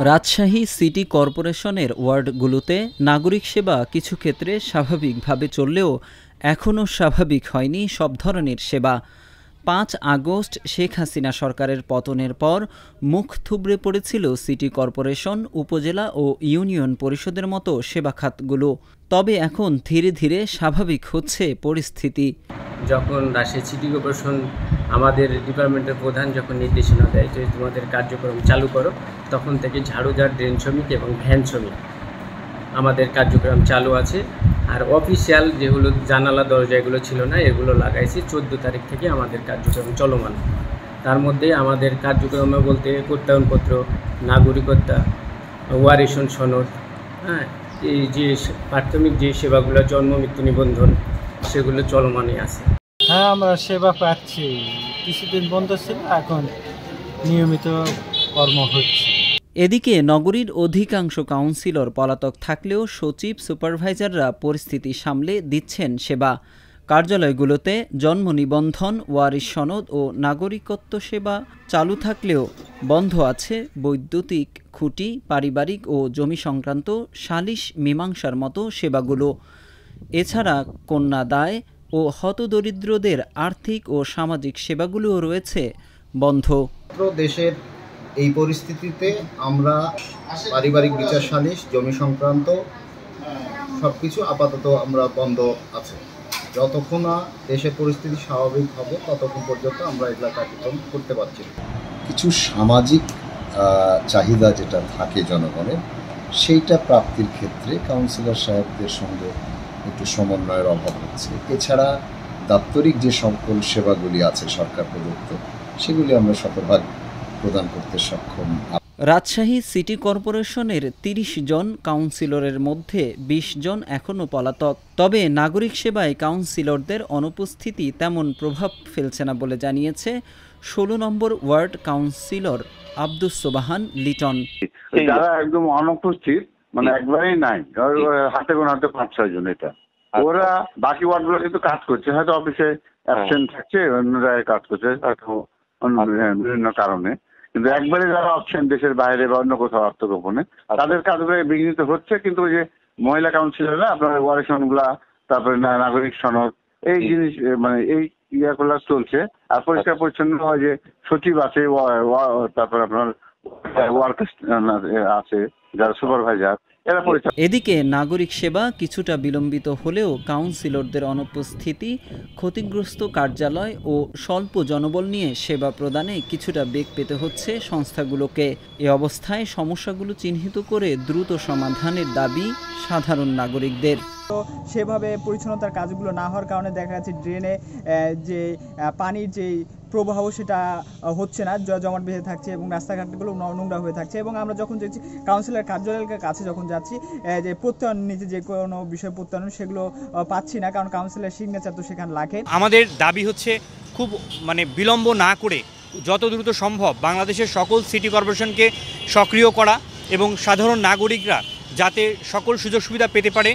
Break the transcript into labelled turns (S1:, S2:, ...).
S1: Rajshahi city কর্পোরেশনের ওয়ার্ডগুলোতে নাগরিক সেবা কিছু ক্ষেত্রে স্বাভাবিকভাবে চললেও এখনও স্বাভাবিক হয়নি সব ধরনের সেবা। ৫ আগস্ট শেখ হাসিনা সরকারের পতনের পর মুখ থুবড়ে পড়েছিল সিটি কর্পোরেশন, উপজেলা ও ইউনিয়ন পরিষদের মতো সেবা খাতগুলো। তবে এখন ধীরে ধীরে স্বাভাবিক হচ্ছে পরিস্থিতি।
S2: যখন রাজশাহী সিটি কর্পোরেশন আমাদের ডিপার্টমেন্টের প্রধান যখন নির্দেশনা দেয় যে তোমাদের কার্যক্রম চালু করো, তখন থেকে ঝাড়ুদার, ড্রেন শ্রমিক এবং ভ্যান শ্রমিক আমাদের কার্যক্রম চালু আছে। আর অফিসিয়াল যেগুলো জানালা দরজা এগুলো ছিল না, এগুলো লাগাইছি 14 তারিখ থেকে আমাদের কার্যক্রম চলমান। তার মধ্যে আমাদের কার্যক্রম বলতে প্রত্যয়নপত্র, নাগরিকত্ব, ওয়ারিশন সনদ, এই যে প্রাথমিক যে সেবাগুলো, জন্ম মৃত্যু নিবন্ধন, সেগুলো চলমানই আছে।
S3: হ্যাঁ, আমরা সেবা পাচ্ছি। কিছুদিন বন্ধ ছিল, এখন নিয়মিত কর্ম হচ্ছে।
S1: এদিকে নগরীর অধিকাংশ কাউন্সিলর পলাতক থাকলেও সচিব, সুপারভাইজাররা পরিস্থিতি সামলে দিচ্ছেন সেবা। কার্যালয়গুলোতে জন্ম নিবন্ধন, ওয়ারিশ সনদ ও নাগরিকত্ব সেবা চালু থাকলেও বন্ধ আছে বৈদ্যুতিক খুঁটি, পারিবারিক ও জমি সংক্রান্ত সালিশ মীমাংসার মতো সেবাগুলো। এছাড়া কন্যা দায় ও হতদরিদ্রদের আর্থিক ও সামাজিক সেবাগুলোও রয়েছে বন্ধ।
S4: দেশের এই পরিস্থিতিতে আমরা পারিবারিক বিচার সালিশ, জমি সংক্রান্ত সবকিছু আপাতত আমরা বন্ধ আছে। যতক্ষণ না দেশের পরিস্থিতি স্বাভাবিক হবে ততক্ষণ পর্যন্ত আমরা এগুলা কার্যক্রম করতে পারছি।
S5: কিছু সামাজিক চাহিদা যেটা থাকে জনগণের, সেইটা প্রাপ্তির ক্ষেত্রে কাউন্সিলর সাহেবদের সঙ্গে একটু সমন্বয়ের অভাব হচ্ছে। এছাড়া দাপ্তরিক যে সকল সেবাগুলি আছে সরকার প্রদত্ত, সেগুলি আমরা শতভাগ প্রদান করতে সক্ষম।
S1: রাজশাহী সিটি কর্পোরেশনের ৩০ জন কাউন্সিলরের মধ্যে ২০ জন এখনও পলাতক। তবে নাগরিক সেবায় কাউন্সিলরদের অনুপস্থিতি তেমন প্রভাব ফেলছে না বলে জানিয়েছে ১৬ নম্বর ওয়ার্ড কাউন্সিলর আব্দুস সোবাহান লিটন।
S6: যারা একদম অনুপস্থিত, মানে একবারেই নাই, হাতে গোনা হাতে ৫-৬ জন, এটা ওরা বাকি ওয়ার্ডগুলো কিন্তু কাজ করছে, হয়তো অফিসে অ্যাবসেন্ট থাকছে, অন্য জায়গায় কাজ করছে হয়তো বিভিন্ন কারণে, কিন্তু একবারে যারা অপশন দেশের বাইরে বা অন্য কোথাও আত্মগোপনে, তাদের কাজগুলো বিঘ্নিত হচ্ছে। কিন্তু ওই যে মহিলা কাউন্সিলররা আপনার ওয়ারিশন গুলা, তারপরে নাগরিক সনদ, এই জিনিস মানে এই ইয়াগুলো চলছে। আর পরিষ্কার পরিচ্ছন্ন হয় যে সচিব আছে, তারপর আপনার ওয়ার্কার আছে, যারা সুপারভাইজার, এরা পরিষ্কার।
S1: এদিকে নাগরিক সেবা কিছুটা বিলম্বিত হলেও কাউন্সিলরদের অনুপস্থিতি, ক্ষতিগ্রস্ত কার্যালয় ও স্বল্প জনবল নিয়ে সেবা প্রদানে কিছুটা বেগ পেতে হচ্ছে সংস্থাগুলোকে। এ অবস্থায় সমস্যাগুলো চিহ্নিত করে দ্রুত সমাধানের দাবি সাধারণ নাগরিকদের।
S7: তো সেভাবে পরিচ্ছন্নতার কাজগুলো না হওয়ার কারণে দেখা যাচ্ছে ড্রেনে যে পানির যে প্রবাহ সেটা হচ্ছে না, জমাট বেঁধে থাকছে এবং রাস্তাঘাটগুলো নোংরা হয়ে থাকছে। এবং আমরা যখন যাচ্ছি কাউন্সিলর কার্যালয়ের কাছে, যখন যাচ্ছি যে প্রত্যয়ন নিতে যে কোনো বিষয় প্রত্যয়ন, সেগুলো পাচ্ছি না, কারণ কাউন্সিলর সিগনেচার তো সেখানে লাগে।
S8: আমাদের দাবি হচ্ছে খুব বিলম্ব না করে যত দ্রুত সম্ভব বাংলাদেশের সকল সিটি কর্পোরেশনকে সক্রিয় করা এবং সাধারণ নাগরিকরা যাতে সকল সুযোগ সুবিধা পেতে পারে।